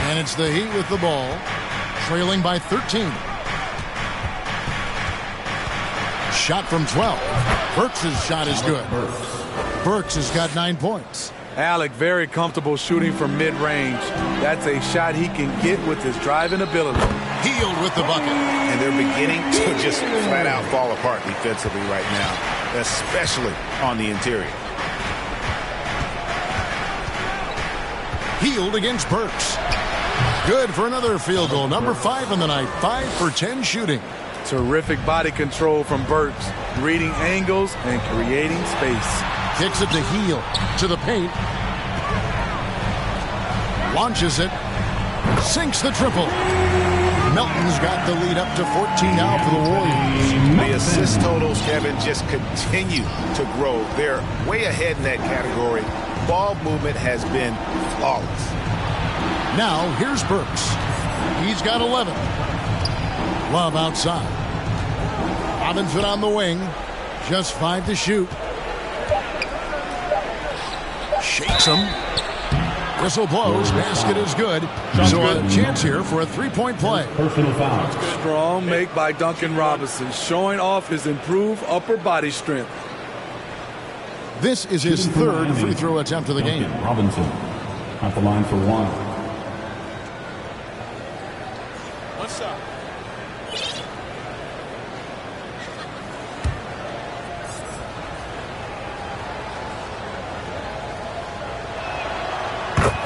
S1: And it's the Heat with the ball, trailing by 13. Shot from 12. Burks' shot is good. Burks has got 9 points.
S2: Alec very comfortable shooting from mid-range. That's a shot he can get with his driving ability.
S1: Healed with the bucket.
S4: And they're beginning to just flat out fall apart defensively right now, especially on the interior.
S1: Healed against Burks. Good for another field goal. Number 5 in the night. 5 for 10 shooting.
S2: Terrific body control from Burks, reading angles and creating space.
S1: Kicks it to Heel, to the paint. Launches it. Sinks the triple. Melton's got the lead up to 14 now for the Warriors.
S4: The assist totals, Kevin, just continue to grow. They're way ahead in that category. Ball movement has been flawless.
S1: Now, here's Burks. He's got 11. Love outside. Robinson on the wing. Just 5 to shoot. Shakes him. Whistle blows. Basket is good. So a chance here for a three-point play.
S2: Strong make by Duncan Robinson, showing off his improved upper body strength.
S1: This is his third free throw attempt of the game.
S6: Robinson at the line for one.
S3: What's up?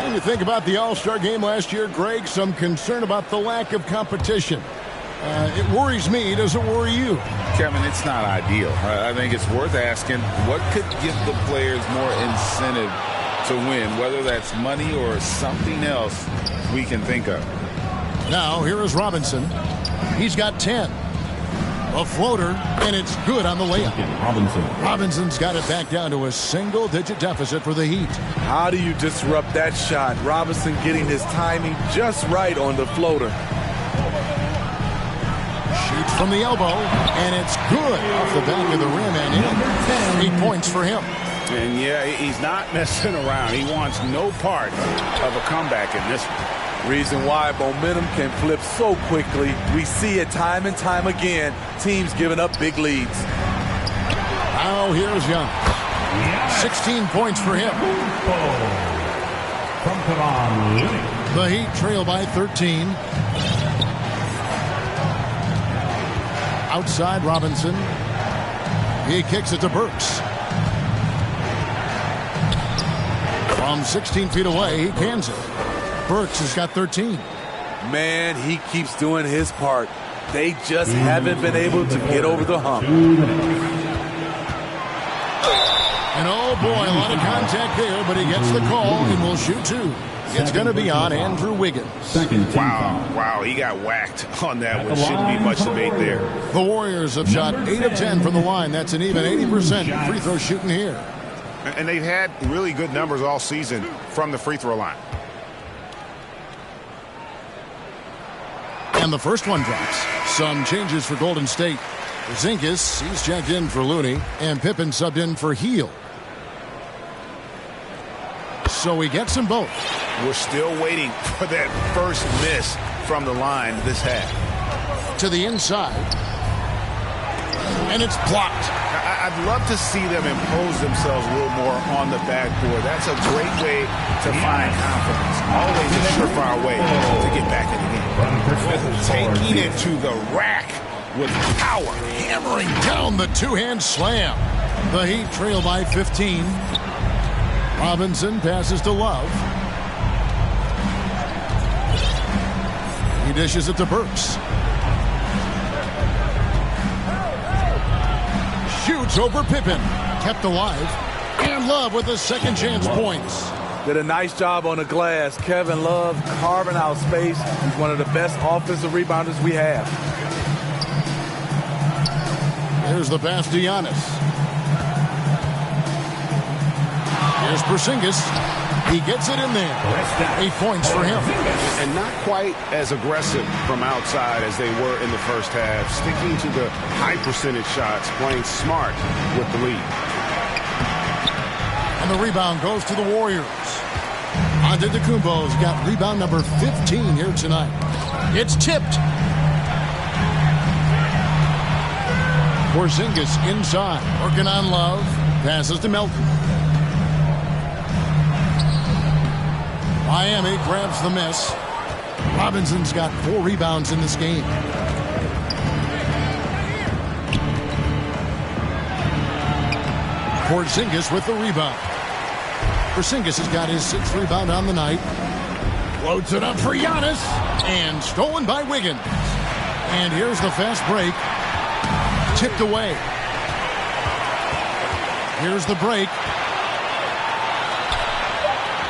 S1: When you think about the All-Star game last year, Greg, some concern about the lack of competition. It worries me. Does it worry you?
S3: Kevin, it's not ideal. I think it's worth asking what could give the players more incentive to win, whether that's money or something else we can think of.
S1: Now, here is Robinson. He's got 10. A floater, and it's good on the layup. Robinson's got it back down to a single-digit deficit for the Heat.
S2: How do you disrupt that shot? Robinson getting his timing just right on the floater.
S1: Shoots from the elbow, and it's good off the back of the rim and in. 8 points for him.
S4: And yeah, he's not messing around. He wants no part of a comeback in this one.
S2: Reason why momentum can flip so quickly. We see it time and time again. Teams giving up big leads.
S1: Now here's Young. 16 points for him. The Heat trail by 13. Outside Robinson. He kicks it to Burks. From 16 feet away, he cans it. Burks has got 13.
S2: Man, he keeps doing his part. They just haven't been able to get over the hump.
S1: And oh boy, a lot of contact there, but he gets the call and will shoot 2. It's going to be on Andrew Wiggins.
S4: Wow, he got whacked on that one. Shouldn't be much debate there.
S1: The Warriors have shot 8 of 10 from the line. That's an even 80% free throw shooting here.
S4: And they've had really good numbers all season from the free throw line.
S1: And the first one drops. Some changes for Golden State. Zinkis, he's checked in for Looney, and Pippen subbed in for Heel. So he gets them both.
S4: We're still waiting for that first miss from the line this half.
S1: To the inside. And it's blocked.
S4: I'd love to see them impose themselves a little more on the backboard. That's a great way to find confidence. Always a surefire way to get back in the game. Taking it to the rack with power.
S1: Hammering down the two-hand slam. The Heat trail by 15. Robinson passes to Love. He dishes it to Burks. Shoots over Pippen. Kept alive. And Love with the second chance points.
S2: Did a nice job on the glass. Kevin Love carving out space. He's one of the best offensive rebounders we have.
S1: Here's the pass to Giannis. Here's Porzingis. He gets it in there. 8 points for him.
S4: And not quite as aggressive from outside as they were in the first half. Sticking to the high percentage shots. Playing smart with the lead.
S1: And the rebound goes to the Warriors. Antetokounmpo's got rebound number 15 here tonight. It's tipped. Porzingis inside. Working on Love. Passes to Melton. Miami grabs the miss. Robinson's got 4 rebounds in this game. Porzingis with the rebound. Porzingis has got his 6th rebound on the night. Loads it up for Giannis. And stolen by Wiggins. And here's the fast break. Tipped away. Here's the break.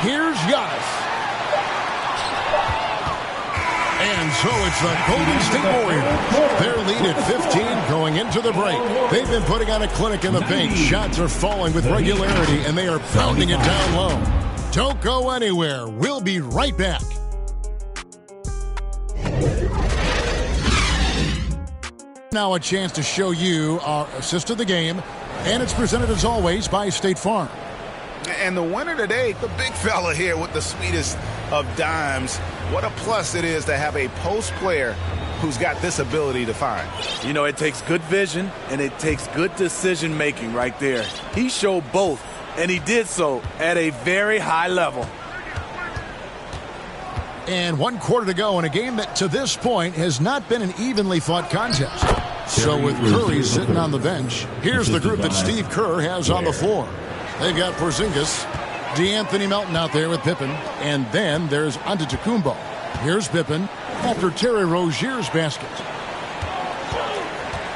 S1: Here's Giannis. And so it's the Golden State Warriors. Their lead at 15 going into the break. They've been putting on a clinic in the paint. Shots are falling with regularity, and they are pounding it down low. Don't go anywhere. We'll be right back. Now a chance to show you our assist of the game, and it's presented as always by State Farm.
S4: And the winner today, the big fella here with the sweetest of dimes. What a plus it is to have a post player who's got this ability to find.
S2: You know, it takes good vision and it takes good decision making right there. He showed both, and he did so at a very high level.
S1: And 1 quarter to go in a game that to this point has not been an evenly fought contest. So with Curry sitting on the bench, here's the group that Steve Kerr has on the floor. They've got Porzingis, DeAnthony Melton out there with Pippen, and then there's Antetokounmpo. Here's Pippen after Terry Rozier's basket.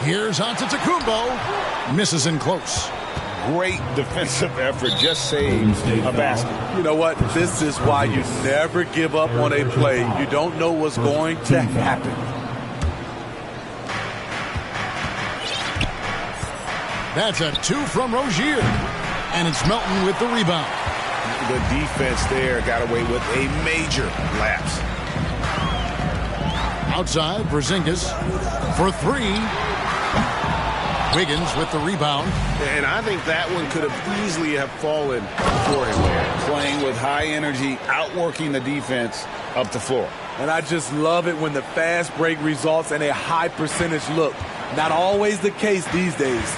S1: Here's Antetokounmpo, misses in close.
S4: Great defensive effort, just saved a basket.
S2: You know what? This is why you never give up on a play. You don't know what's going to happen.
S1: That's a 2 from Rozier. And it's Melton with the rebound.
S4: The defense there got away with a major lapse.
S1: Outside, Porzingis for 3. Wiggins with the rebound.
S4: And I think that one could have easily have fallen for him there.
S3: Playing with high energy, outworking the defense up the floor.
S2: And I just love it when the fast break results in a high percentage look. Not always the case these days.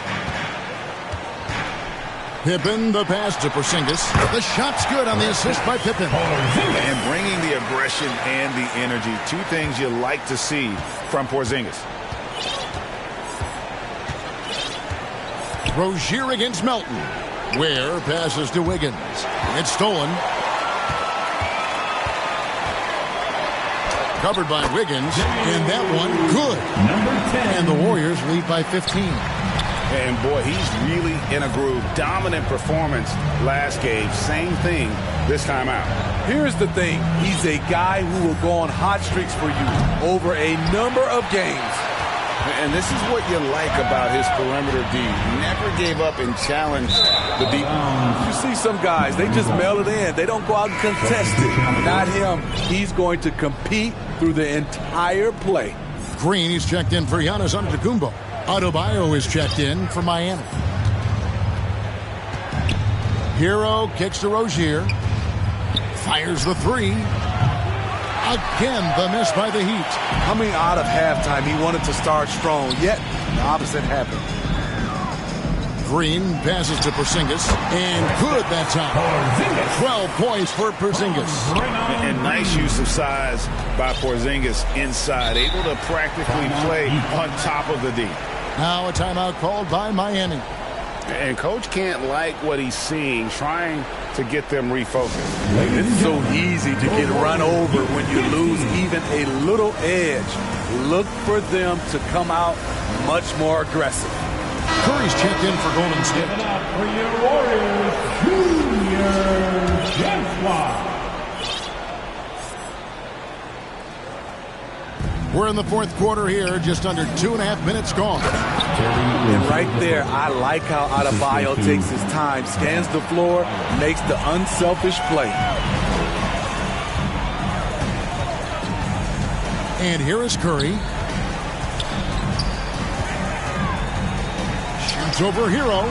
S1: Pippen, the pass to Porzingis. The shot's good on the assist by Pippen.
S4: And bringing the aggression and the energy. 2 things you like to see from Porzingis.
S1: Rozier against Melton. Ware passes to Wiggins. It's stolen. Covered by Wiggins. And that one good. And the Warriors lead by 15.
S4: And boy, he's really in a groove. Dominant performance last game. Same thing this time out.
S2: Here's the thing. He's a guy who will go on hot streaks for you over a number of games.
S3: And this is what you like about his perimeter D. Never gave up and challenged the deep.
S2: You see some guys, they just mail it in. They don't go out and contest it. Not him. He's going to compete through the entire play.
S1: Green, he's checked in for Giannis Antetokounmpo. Adebayo is checked in for Miami. Hero kicks to Rozier. Fires the 3. Again, the miss by the Heat.
S2: Coming out of halftime, he wanted to start strong, yet the opposite happened.
S1: Green passes to Porzingis, and good that time. 12 points for Porzingis.
S4: And nice use of size by Porzingis inside, able to practically play on top of the D.
S1: Now a timeout called by Miami.
S4: And coach can't like what he's seeing, trying to get them refocused.
S2: It's so easy to get run over when you lose even a little edge. Look for them to come out much more aggressive.
S1: Curry's checked in for Golden State.
S6: Give it up for your Warriors, Junior GameFlix.
S1: We're in the 4th quarter here, just under 2.5 minutes gone.
S2: And right there, I like how Adebayo takes his time, scans the floor, makes the unselfish play.
S1: And here is Curry. Shoots over Hero.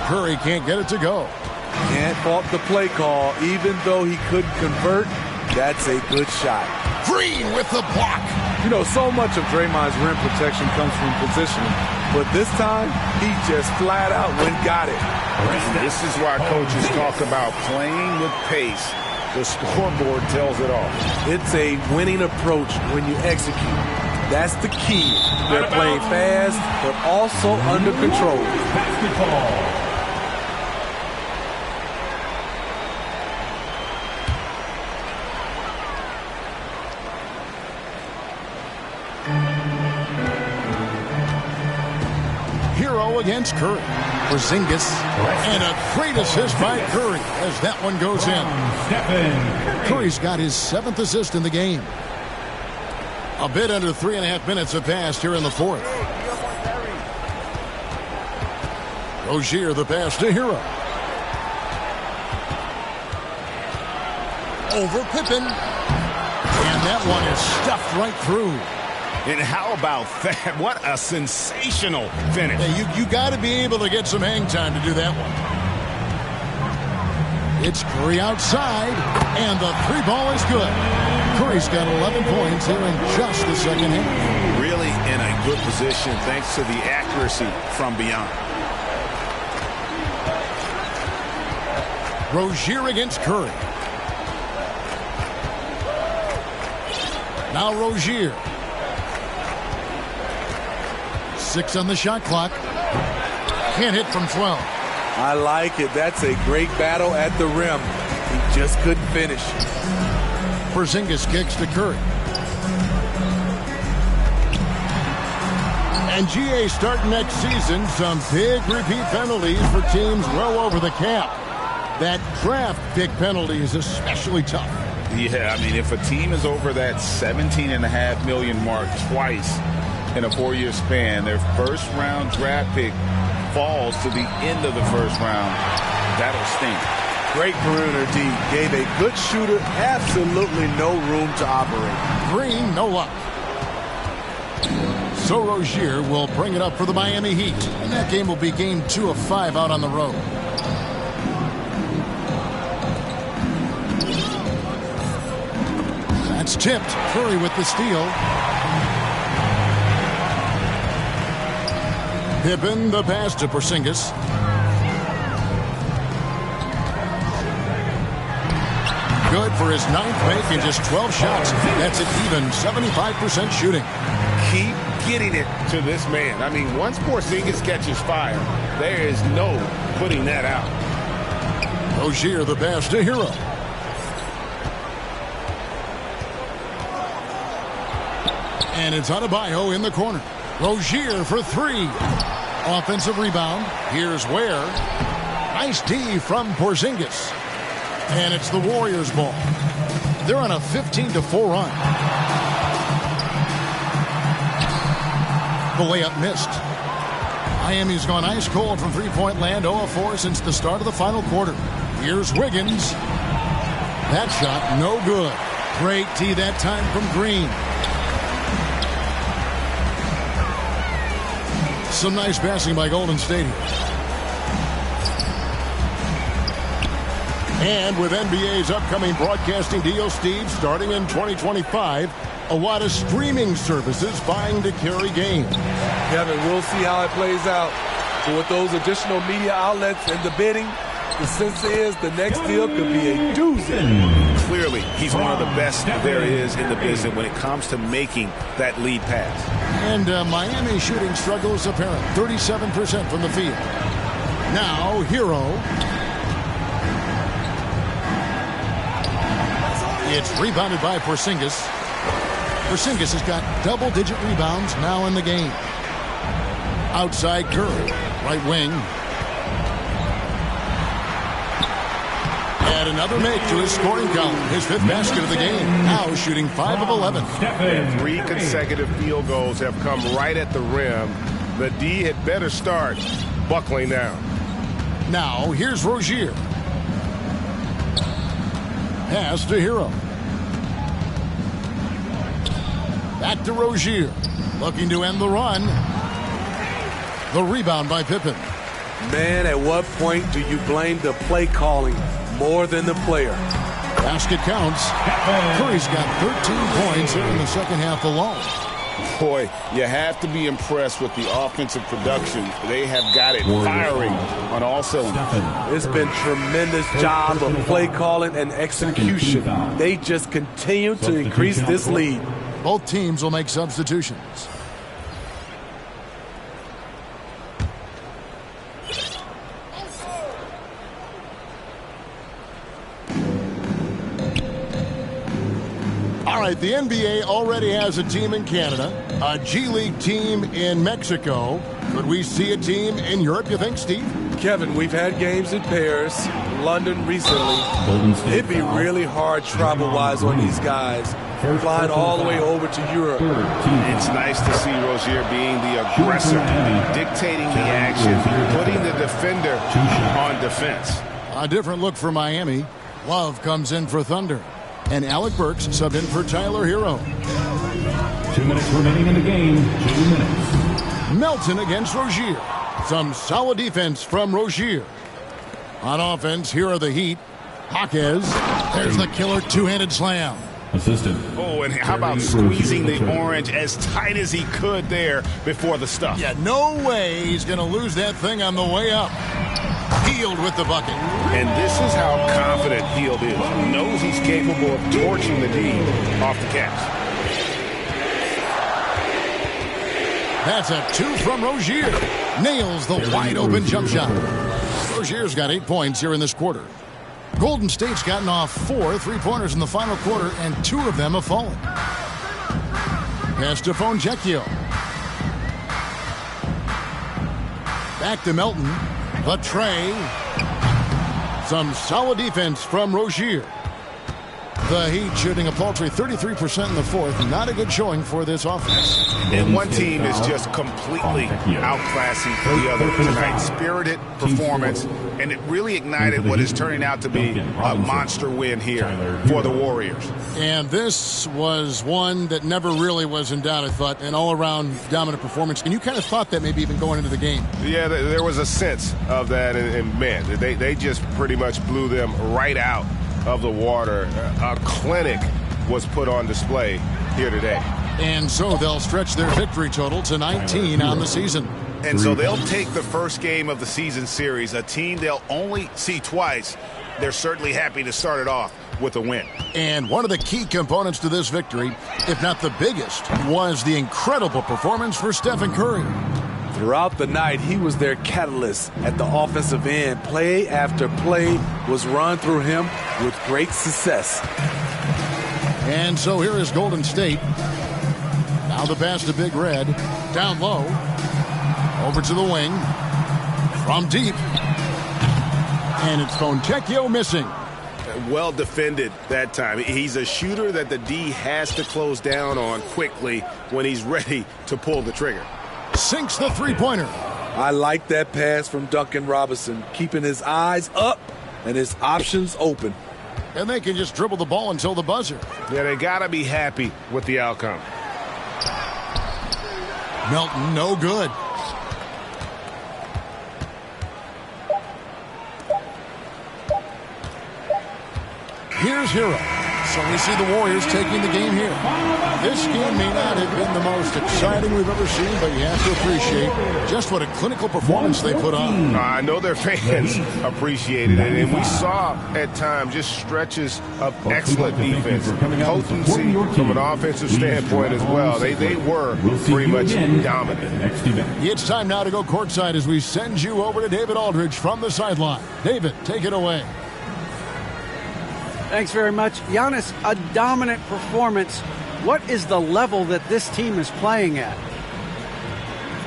S1: Curry can't get it to go.
S2: Can't fault the play call. Even though he couldn't convert, that's a good shot.
S1: Green with the block.
S2: You know, so much of Draymond's rim protection comes from positioning. But this time, he just flat out went got it.
S4: This is why coaches talk about playing with pace The scoreboard tells it all.
S2: It's a winning approach when you execute. That's the key. They're playing fast, but also under control.
S6: Basketball.
S1: Hero against Curry. Porzingis. And a great assist by Curry as that one goes in. Curry's got his 7th assist in the game. A bit under 3.5 minutes have passed here in the 4th. Rozier the pass to Hero. Over Pippen. And that one is stuffed right through.
S4: And how about that? What a sensational finish.
S1: Yeah, you got to be able to get some hang time to do that one. It's Curry outside, and the 3-ball is good. Curry's got 11 points here in just the second half.
S4: Really in a good position thanks to the accuracy from beyond.
S1: Rozier against Curry. Now Rozier. 6 on the shot clock. Can't hit from 12.
S2: I like it. That's a great battle at the rim. He just couldn't finish.
S1: Porzingis kicks to Curry. And GA starting next season, some big repeat penalties for teams well over the cap. That draft pick penalty is especially tough.
S3: Yeah, I mean, if a team is over that $17.5 million mark twice in a 4-year span, their first-round draft pick falls to the end of the first round, that'll sting.
S2: Great perimeter D. Gave a good shooter absolutely no room to operate.
S1: Green, no luck. So Rozier will bring it up for the Miami Heat. And that game will be game 2 of 5 out on the road. That's tipped. Curry with the steal. Pippen the pass to Porzingis. Good for his 9th make in just 12 shots. That's an even 75% shooting.
S4: Keep getting it to this man. I mean, once Porzingis catches fire, there is no putting that out.
S1: Rozier the pass to Hero. And it's Adebayo in the corner. Rozier for 3. Offensive rebound. Here's Ware. Nice D from Porzingis. And it's the Warriors' ball. They're on a 15-4 run. The layup missed. Miami's gone ice cold from three-point land, 0 of 4 since the start of the final quarter. Here's Wiggins. That shot no good. Great D that time from Green. Some nice passing by Golden State here. And with NBA's upcoming broadcasting deal, Steve, starting in 2025, a lot of streaming services vying to carry games.
S2: Kevin, we'll see how it plays out. So with those additional media outlets and the bidding, the sense is the next deal could be a doozy.
S4: Clearly, he's one of the best there is in the business when it comes to making that lead pass.
S1: And Miami shooting struggles apparent. 37% from the field. Now, Hero. It's rebounded by Porzingis. Porzingis has got double-digit rebounds now in the game. Outside Curry, right wing. And another make to his scoring column. His 5th basket of the game. Now shooting 5 of 11.
S4: 3 consecutive field goals have come right at the rim. The D had better start buckling down.
S1: Now here's Rozier. Pass to Hero. Back to Rozier. Looking to end the run. The rebound by Pippen.
S2: Man, at what point do you blame the play calling more than the player?
S1: Basket counts. Curry's got 13 points here in the second half alone.
S3: Boy, you have to be impressed with the offensive production. They have got it firing on all cylinders.
S2: It's been tremendous job of play calling and execution. They just continue to increase this lead.
S1: Both teams will make substitutions. All right, the NBA already has a team in Canada, a G League team in Mexico. Could we see a team in Europe, you think, Steve?
S2: Kevin, we've had games in Paris, London recently. It'd be really hard travel-wise on these guys, flying all the way over to Europe.
S4: It's nice to see Rozier being the aggressor, dictating the action, putting the defender on defense.
S1: A different look for Miami. Love comes in for Thunder. And Alec Burks subbed in for Tyler Hero.
S6: 2 minutes remaining in the game. 2 minutes.
S1: Melton against Rozier. Some solid defense from Rozier. On offense, here are the Heat. Jaquez. There's the killer two-handed slam.
S6: Assistant.
S4: Oh, and how about squeezing the orange as tight as he could there before the stuff?
S1: Yeah, no way he's going to lose that thing on the way up. Hield with the bucket.
S4: And this is how confident Hield is. Knows he's capable of torching the D off the catch.
S1: That's a 2 from Rozier. Nails the wide-open jump shot. Rozier's got 8 points here in this quarter. Golden State's gotten off 4 3-pointers in the final quarter, and 2 of them have fallen. Pass to Fontecchio. Back to Melton. The tray. Some solid defense from Rozier. The Heat shooting a paltry 33% in the fourth. Not a good showing for this offense.
S4: And one team is just completely outclassing the other tonight. Spirited performance, and it really ignited what is turning out to be a monster win here for the Warriors.
S1: And this was one that never really was in doubt, I thought. An all-around dominant performance. And you kind of thought that maybe even going into the game.
S4: Yeah, there was a sense of that. And man, they just pretty much blew them right out of the water. A clinic was put on display here today.
S1: And so they'll stretch their victory total to 19 on the season.
S4: And so they'll take the first game of the season series, a team they'll only see twice. They're certainly happy to start it off with a win.
S1: And one of the key components to this victory, if not the biggest, was the incredible performance for Stephen Curry.
S2: Throughout the night, he was their catalyst at the offensive end. Play after play was run through him with great success.
S1: And so here is Golden State. Now the pass to Big Red. Down low. Over to the wing. From deep. And it's Fontecchio missing.
S4: Well defended that time. He's a shooter that the D has to close down on quickly when he's ready to pull the trigger.
S1: Sinks the three-pointer.
S2: I like that pass from Duncan Robinson, keeping his eyes up and his options open.
S1: And they can just dribble the ball until the buzzer.
S4: Yeah, they got to be happy with the outcome.
S1: Melton, no good. Here's Hero. So we see the Warriors taking the game here. This game may not have been the most exciting we've ever seen, but you have to appreciate just what a clinical performance they put on.
S4: I know their fans appreciated it, and we saw at times just stretches of excellent defense, potency from an offensive standpoint as well. They were pretty much dominant.
S1: It's time now to go courtside as we send you over to David Aldridge from the sideline. David, take it away.
S5: Thanks very much. Giannis, a dominant performance. What is the level that this team is playing at?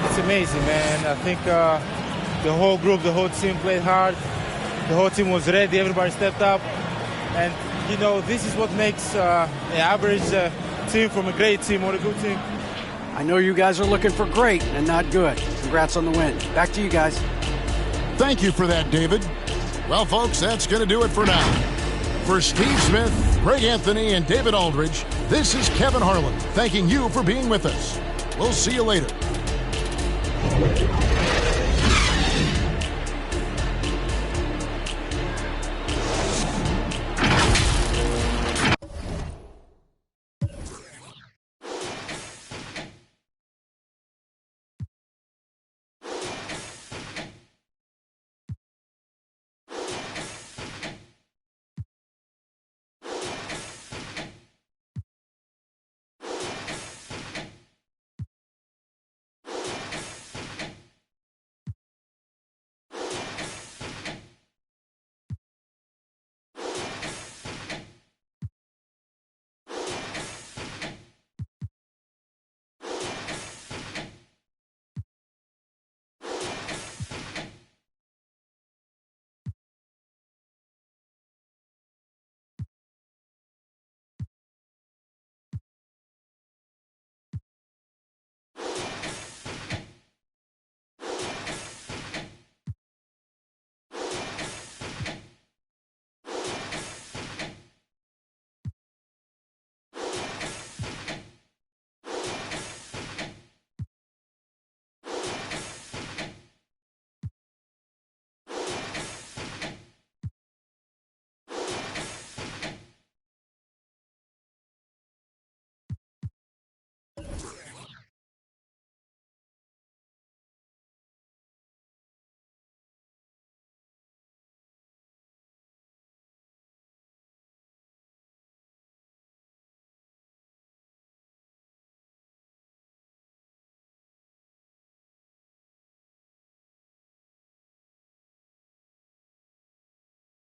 S11: It's amazing, man. I think the whole group, the whole team played hard. The whole team was ready. Everybody stepped up. And, you know, this is what makes an average team from a great team or a good team.
S5: I know you guys are looking for great and not good. Congrats on the win. Back to you guys.
S1: Thank you for that, David. Well, folks, that's going to do it for now. For Steve Smith, Greg Anthony, and David Aldridge, this is Kevin Harlan, thanking you for being with us. We'll see you later.